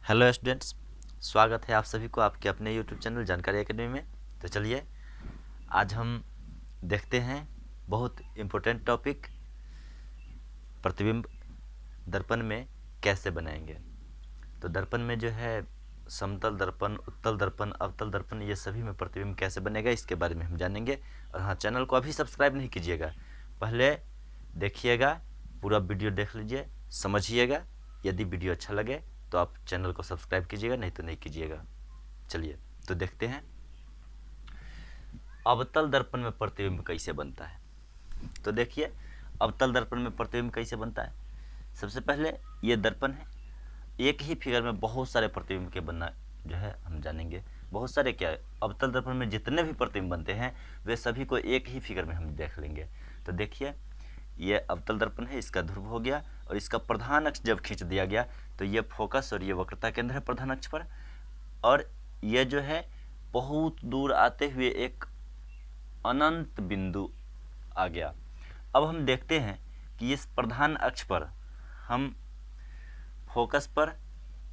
Hello students, स्वागत है आप सभी को आपके अपने यूट्यूब चैनल जानकारी एकेडमी में। तो चलिए आज हम देखते हैं बहुत इम्पोर्टेंट टॉपिक, प्रतिबिंब दर्पण में कैसे बनाएंगे। तो दर्पण में जो है समतल दर्पण, उत्तल दर्पण, अवतल दर्पण, ये सभी में प्रतिबिंब कैसे बनेगा इसके बारे में हम जानेंगे। और हाँ, चैनल को अभी सब्सक्राइब नहीं कीजिएगा, पहले देखिएगा, पूरा वीडियो देख लीजिए, समझिएगा। यदि वीडियो अच्छा लगे तो आप चैनल को सब्सक्राइब कीजिएगा, नहीं तो नहीं कीजिएगा। चलिए तो देखते हैं अवतल दर्पण में प्रतिबिंब कैसे बनता है। तो देखिए अवतल दर्पण में प्रतिबिंब कैसे बनता है। सबसे पहले ये दर्पण है, एक ही फिगर में बहुत सारे प्रतिबिंब के बनना जो है हम जानेंगे। बहुत सारे क्या है, अवतल दर्पण में जितने भी प्रतिबिंब बनते हैं वे सभी को एक ही फिगर में हम देख लेंगे। तो देखिए ये अवतल दर्पण है, इसका ध्रुव हो गया और इसका प्रधान अक्ष जब खींच दिया गया तो ये फोकस और ये वक्रता केंद्र है प्रधान अक्ष पर, और ये जो है बहुत दूर आते हुए एक अनंत बिंदु आ गया। अब हम देखते हैं कि इस प्रधान अक्ष पर हम फोकस पर,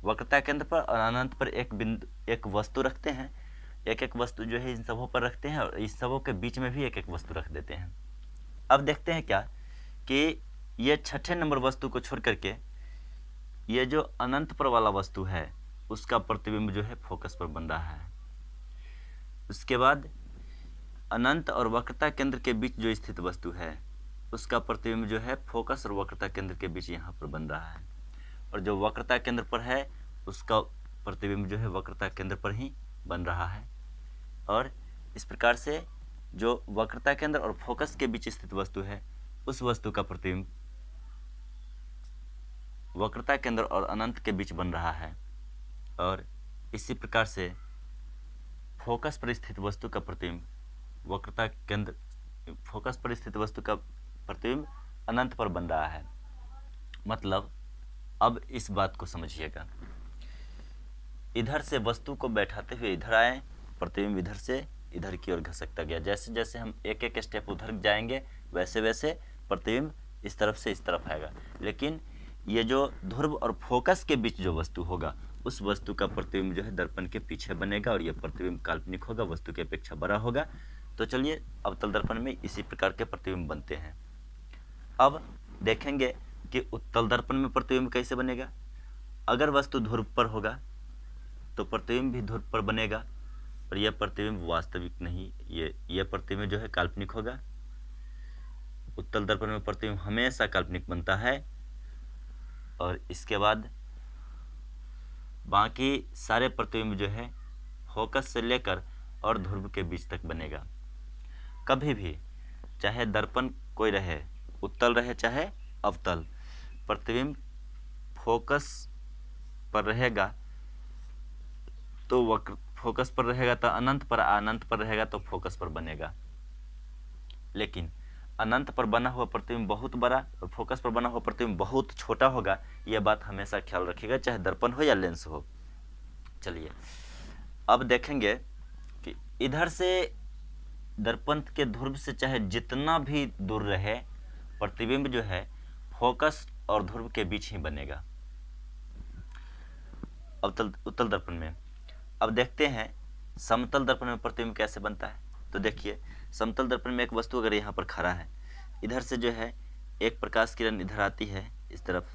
वक्रता केंद्र पर और अनंत पर एक बिंदु, एक वस्तु रखते हैं। एक एक वस्तु जो है इन सबों पर रखते हैं और इस सबों के बीच में भी एक एक वस्तु रख देते हैं। अब देखते हैं क्या कि ये छठे नंबर वस्तु को छोड़ करके ये जो अनंत पर वाला वस्तु है उसका प्रतिबिंब जो है फोकस पर बन रहा है। उसके बाद अनंत और वक्रता केंद्र के बीच जो स्थित वस्तु है उसका प्रतिबिंब जो है फोकस और वक्रता केंद्र के बीच यहाँ पर बन रहा है, और जो वक्रता केंद्र पर है उसका प्रतिबिंब जो है वक्रता केंद्र पर ही बन रहा है। और इस प्रकार से जो वक्रता केंद्र और फोकस के बीच स्थित वस्तु है उस वस्तु का प्रतिबिंब वक्रता केंद्र और अनंत के बीच बन रहा है। और इसी प्रकार से फोकस पर स्थित वस्तु का प्रतिबिंब वक्रता केंद्र, फोकस पर स्थित वस्तु का प्रतिबिंब अनंत पर बन रहा है। मतलब अब इस बात को समझिएगा, इधर से वस्तु को बैठाते हुए इधर आए, प्रतिबिंब इधर से इधर की ओर घसकता गया। जैसे जैसे हम एक एक स्टेप उधर जाएंगे वैसे वैसे प्रतिबिंब इस तरफ से इस तरफ आएगा। लेकिन ये जो ध्रुव और फोकस के बीच जो वस्तु होगा उस वस्तु का प्रतिबिंब जो है दर्पण के पीछे बनेगा और यह प्रतिबिंब काल्पनिक होगा, वस्तु की अपेक्षा बड़ा होगा। तो चलिए अवतल दर्पण में इसी प्रकार के प्रतिबिंब बनते हैं। अब देखेंगे कि उत्तल दर्पण में प्रतिबिंब कैसे बनेगा। अगर वस्तु ध्रुव पर होगा तो प्रतिबिंब भी ध्रुव पर बनेगा, और यह प्रतिबिंब वास्तविक नहीं, यह प्रतिबिंब जो है काल्पनिक होगा। उत्तल दर्पण में प्रतिबिंब हमेशा काल्पनिक बनता है, और इसके बाद बाकी सारे प्रतिबिंब जो है फोकस से लेकर और ध्रुव के बीच तक बनेगा। कभी भी चाहे दर्पण कोई रहे, उत्तल रहे चाहे अवतल, प्रतिबिंब फोकस पर रहेगा तो वक्र, फोकस पर रहेगा तो अनंत पर, अनंत पर रहेगा तो फोकस पर बनेगा। लेकिन अनंत पर बना हुआ प्रतिबिंब बहुत बड़ा और फोकस पर बना हुआ प्रतिबिंब बहुत छोटा होगा, यह बात हमेशा ख्याल रखिएगा, चाहे दर्पण हो या लेंस हो। चलिए अब देखेंगे कि इधर से दर्पण के ध्रुव से चाहे जितना भी दूर रहे, प्रतिबिंब जो है फोकस और ध्रुव के बीच ही बनेगा उत्तल दर्पण में। अब देखते हैं समतल दर्पण में प्रतिबिंब कैसे बनता है। तो देखिए समतल दर्पण में एक वस्तु अगर यहाँ पर खड़ा है, इधर से जो है एक प्रकाश किरण इधर आती है इस तरफ,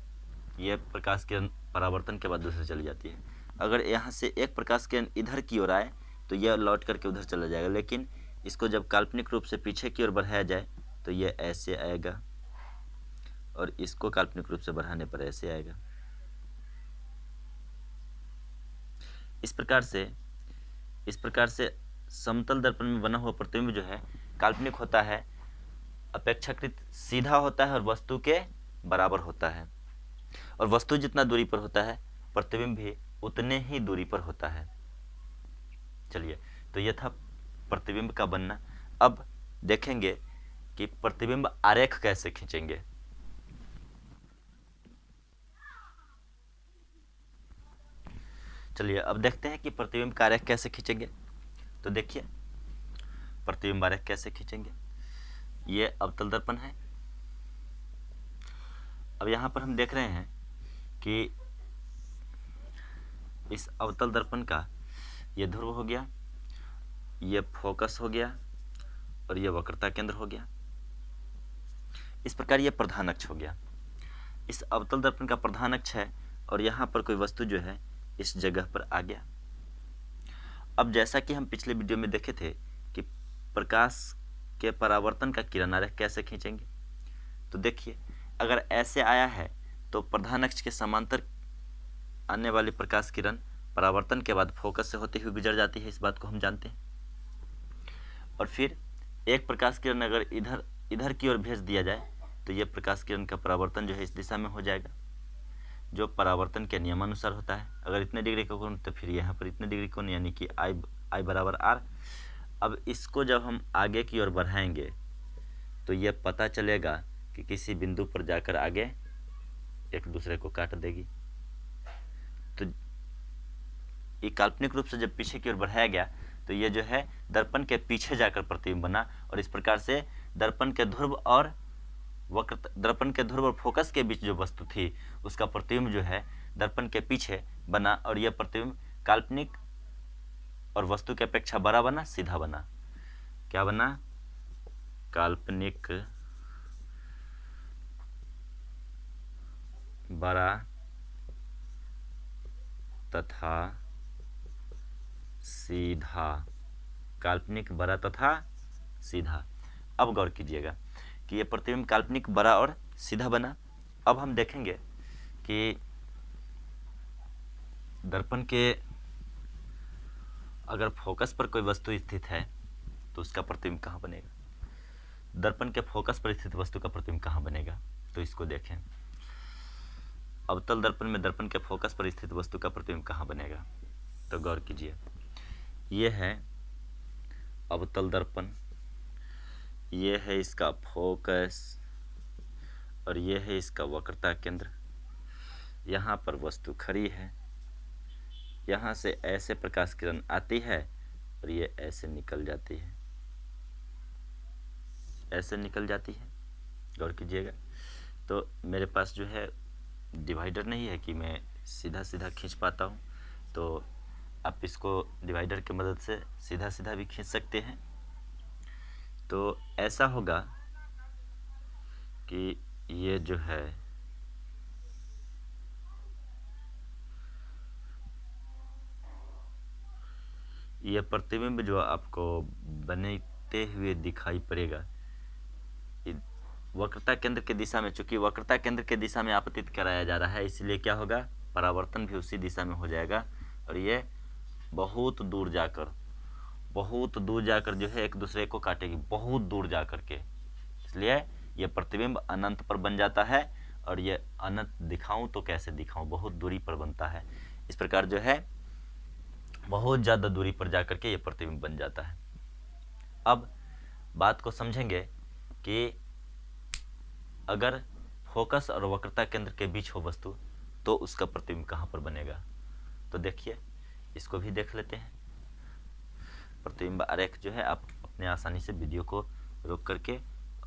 यह प्रकाश किरण परावर्तन के बाद दूसरे चली जाती है। अगर यहाँ से एक प्रकाश किरण इधर की ओर आए तो यह लौट करके उधर चला जाएगा, लेकिन इसको जब काल्पनिक रूप से पीछे की ओर बढ़ाया जाए तो यह ऐसे आएगा, और इसको काल्पनिक रूप से बढ़ाने पर ऐसे आएगा। इस प्रकार से समतल दर्पण में बना हुआ प्रतिबिंब जो है काल्पनिक होता है, अपेक्षाकृत सीधा होता है और वस्तु के बराबर होता है, और वस्तु जितना दूरी पर होता है प्रतिबिंब भी उतने ही दूरी पर होता है। चलिए तो यह था प्रतिबिंब का बनना। अब देखेंगे कि प्रतिबिंब आरेख कैसे खींचेंगे। चलिए अब देखते हैं कि प्रतिबिंब का आरेख कैसे खींचेंगे। तो देखिए प्रतिबिंब आरेख कैसे खींचेंगे। ये अवतल दर्पण है। अब यहाँ पर हम देख रहे हैं कि इस अवतल दर्पण का ये ध्रुव हो गया, ये फोकस हो गया और ये वक्रता केंद्र हो गया। इस प्रकार ये प्रधान अक्ष हो गया। इस अवतल दर्पण का प्रधान अक्ष है और यहाँ पर कोई वस्तु जो है इस जगह पर आ गया। अब जैसा कि हम पिछले वीडियो में देखे थे कि प्रकाश के परावर्तन का किरण आरेख कैसे खींचेंगे, तो देखिए अगर ऐसे आया है तो प्रधान अक्ष के समांतर आने वाली प्रकाश किरण परावर्तन के बाद फोकस से होते हुए गुजर जाती है, इस बात को हम जानते हैं। और फिर एक प्रकाश किरण अगर इधर की ओर भेज दिया जाए तो यह प्रकाश किरण का परावर्तन जो है इस दिशा में हो जाएगा, जो परावर्तन के नियमानुसार होता है। अगर इतने डिग्री का कोण तो फिर यहाँ पर इतने डिग्री कोण, यानी कि I बराबर R। अब इसको जब हम आगे की ओर बढ़ाएंगे तो यह पता चलेगा कि किसी बिंदु पर जाकर आगे एक दूसरे को काट देगी। तो ये काल्पनिक रूप से जब पीछे की ओर बढ़ाया गया तो ये जो है दर्पण के पीछे जाकर प्रतिबिंब बना, और इस प्रकार से दर्पण के ध्रुव और फोकस के बीच जो वस्तु थी उसका प्रतिबिंब जो है दर्पण के पीछे बना, और यह प्रतिबिंब काल्पनिक और वस्तु की अपेक्षा बड़ा बना, सीधा बना। क्या बना? काल्पनिक बड़ा तथा सीधा। काल्पनिक बड़ा तथा सीधा। अब गौर कीजिएगा कि यह प्रतिबिंब काल्पनिक बड़ा और सीधा बना। अब हम देखेंगे कि दर्पण के अगर फोकस पर कोई वस्तु स्थित है तो उसका प्रतिबिंब कहाँ बनेगा, दर्पण के फोकस पर स्थित वस्तु का प्रतिबिंब कहाँ बनेगा। तो इसको देखें, अवतल दर्पण में दर्पण के फोकस पर स्थित वस्तु का प्रतिबिंब कहाँ बनेगा। तो गौर कीजिए, यह है अवतल दर्पण, यह है इसका फोकस और यह है इसका वक्रता केंद्र। यहाँ पर वस्तु खड़ी है, यहाँ से ऐसे प्रकाश किरण आती है और ये ऐसे निकल जाती है, ऐसे निकल जाती है। गौर कीजिएगा। तो मेरे पास जो है डिवाइडर नहीं है कि मैं सीधा सीधा खींच पाता हूँ, तो आप इसको डिवाइडर की मदद से सीधा सीधा भी खींच सकते हैं। तो ऐसा होगा कि ये जो है यह प्रतिबिंब जो आपको बनते हुए दिखाई पड़ेगा वक्रता केंद्र के दिशा में, चूंकि वक्रता केंद्र के दिशा में आपतित कराया जा रहा है इसलिए क्या होगा, परावर्तन भी उसी दिशा में हो जाएगा और ये बहुत दूर जाकर जो है एक दूसरे को काटेगी, बहुत दूर जाकर के। इसलिए ये प्रतिबिंब अनंत पर बन जाता है, और ये अनंत दिखाऊं तो कैसे दिखाऊं, बहुत दूरी पर बनता है। इस प्रकार जो है बहुत ज़्यादा दूरी पर जाकर के ये प्रतिबिंब बन जाता है। अब बात को समझेंगे कि अगर फोकस और वक्रता केंद्र के बीच हो वस्तु तो उसका प्रतिबिंब कहाँ पर बनेगा। तो देखिए, इसको भी देख लेते हैं। प्रतिबिंब आरेख जो है आप अपने आसानी से वीडियो को रोक करके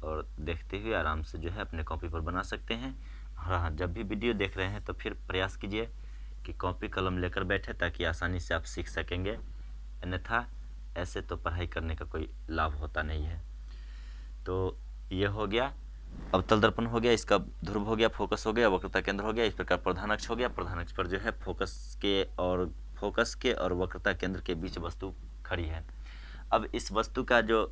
और देखते हुए आराम से जो है अपने कॉपी पर बना सकते हैं। हाँ, जब भी वीडियो देख रहे हैं तो फिर प्रयास कीजिए कि कॉपी कलम लेकर बैठे ताकि आसानी से आप सीख सकेंगे, अन्यथा ऐसे तो पढ़ाई करने का कोई लाभ होता नहीं है। तो ये हो गया अवतल दर्पण हो गया, इसका ध्रुव हो गया, फोकस हो गया, वक्रता केंद्र हो गया। इस प्रकार प्रधान अक्ष हो गया। प्रधान अक्ष पर जो है फोकस के और वक्रता केंद्र के बीच वस्तु खड़ी है। अब इस वस्तु का जो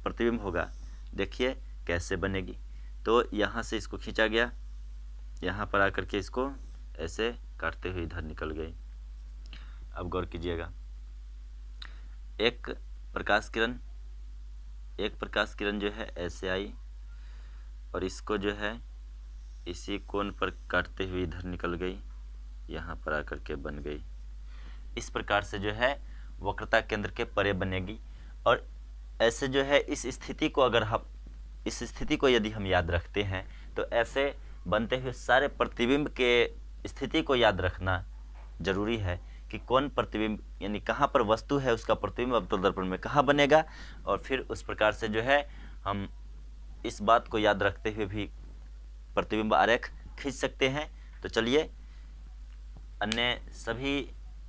प्रतिबिंब होगा देखिए कैसे बनेगी। तो यहाँ से इसको खींचा गया, यहाँ पर आकर के इसको ऐसे काटते हुए इधर निकल गई। अब गौर कीजिएगा, एक प्रकाश किरण जो है ऐसे आई और इसको जो है इसी कोण पर काटते हुए इधर निकल गई, यहाँ पर आकर के बन गई। इस प्रकार से जो है वक्रता केंद्र के परे बनेगी। और ऐसे जो है इस स्थिति को यदि हम याद रखते हैं तो ऐसे बनते हुए सारे प्रतिबिंब के स्थिति को याद रखना जरूरी है कि कौन प्रतिबिंब यानी कहाँ पर वस्तु है उसका प्रतिबिंब अवतल दर्पण में कहाँ बनेगा, और फिर उस प्रकार से जो है हम इस बात को याद रखते हुए भी प्रतिबिंब आरेख खींच सकते हैं। तो चलिए अन्य सभी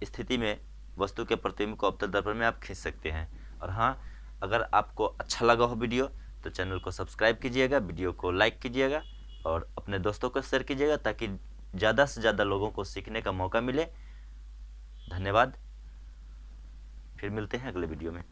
स्थिति में वस्तु के प्रतिबिंब को अवतल दर्पण में आप खींच सकते हैं। और हाँ, अगर आपको अच्छा लगा हो वीडियो तो चैनल को सब्सक्राइब कीजिएगा, वीडियो को लाइक कीजिएगा और अपने दोस्तों को शेयर कीजिएगा ताकि ज़्यादा से ज़्यादा लोगों को सीखने का मौका मिले। धन्यवाद। फिर मिलते हैं अगले वीडियो में।